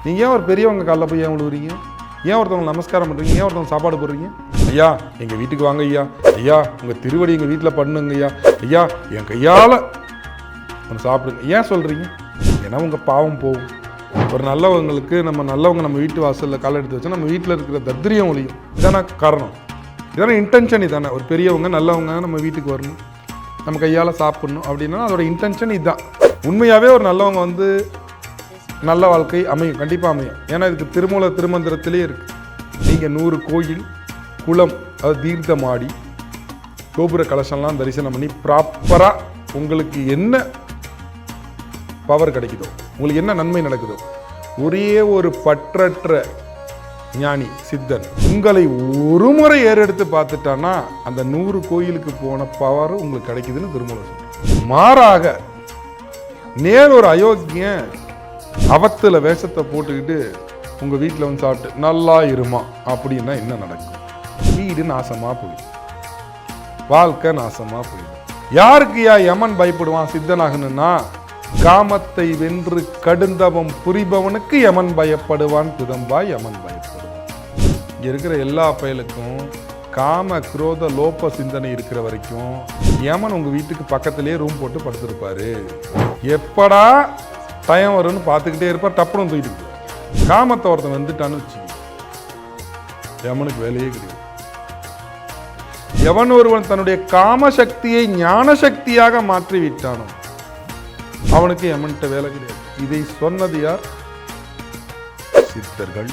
நீங்கள் ஏன் ஒரு பெரியவங்க காலைல போய் ஏன் விழுவுறீங்க? ஏன் ஒருத்தவங்க நமஸ்காரம் பண்ணுறீங்க? ஏன் ஒருத்தவங்க சாப்பாடு போடுறீங்க? ஐயா எங்கள் வீட்டுக்கு வாங்க ஐயா, ஐயா உங்கள் திருவடி எங்கள் வீட்டில் பண்ணுங்க ஐயா, ஐயா என் கையால் ஒன்று சாப்பிடுங்க ஏன் சொல்கிறீங்க? ஏன்னா உங்கள் பாவம் போகும். ஒரு நல்லவங்களுக்கு நல்லவங்க நம்ம வீட்டு வாசலில் காலை எடுத்து வச்சா நம்ம வீட்டில் இருக்கிற தத்திரியம் ஒழியும். இதான காரணம், இதான இன்டென்ஷன். இதானே ஒரு பெரியவங்க நல்லவங்க நம்ம வீட்டுக்கு வரணும், நம்ம கையால் சாப்பிட்ணும் அப்படின்னா அதோட இன்டென்ஷன் இதுதான். உண்மையாகவே ஒரு நல்லவங்க நல்ல வாழ்க்கை அமையும், கண்டிப்பாக அமையும். ஏன்னா இதுக்கு திருமூல திருமந்திரத்திலே இருக்குது. நீங்கள் 100 கோயில் குளம் அது தீர்த்தமாடி கோபுர கலசம்லாம் தரிசனம் பண்ணி ப்ராப்பராக உங்களுக்கு என்ன பவர் கிடைக்குதோ, உங்களுக்கு என்ன நன்மை நடக்குதோ, ஒரே ஒரு பற்றற்ற ஞானி சித்தன் உங்களை ஒரு முறை ஏறெடுத்து பார்த்துட்டான்னா அந்த 100 கோயிலுக்கு போன பவர் உங்களுக்கு கிடைக்குதுன்னு திருமூலர் சொல்றார். மாறாக நேர் ஒரு அயோக்கியன் அவத்துல வேஷத்தை போட்டுக்கிட்டு உங்க வீட்டில் சாப்பிட்டு நல்லா இருமா அப்படின்னா என்ன நடக்கும்? வீடு நாசமா போயிடும், வாழ்க்கை நாசமா போயிடும். யாருக்கு யமன் பயப்படுவான் சித்தனாகணும்னா? காமத்தை வென்று கடுந்தவம் புரிபவனுக்கு யமன் பயப்படுவான், குதம்பாய் யமன் பயப்படுவான். இங்க இருக்கிற எல்லா பயலுக்கும் காம குரோத லோப சிந்தனை இருக்கிற வரைக்கும் யமன் உங்க வீட்டுக்கு பக்கத்திலே ரூம் போட்டு படுத்திருப்பாரு. எப்படா டைம் வரும்னு பார்த்துக்கிட்டே இருப்பார், டப்புன்னு தூக்கிட்டு போவார். காமத்தை ஒருத்தன் வந்துட்டான்னு வச்சுக்க, யமனுக்கு வேலையே கிடையாது. எவன் ஒருவன் தன்னுடைய காம சக்தியை ஞான சக்தியாக மாற்றி விட்டானோ அவனுக்கு யமன்கிட்ட வேலை கிடையாது. இதை சொன்னது யார்? சித்தர்கள்.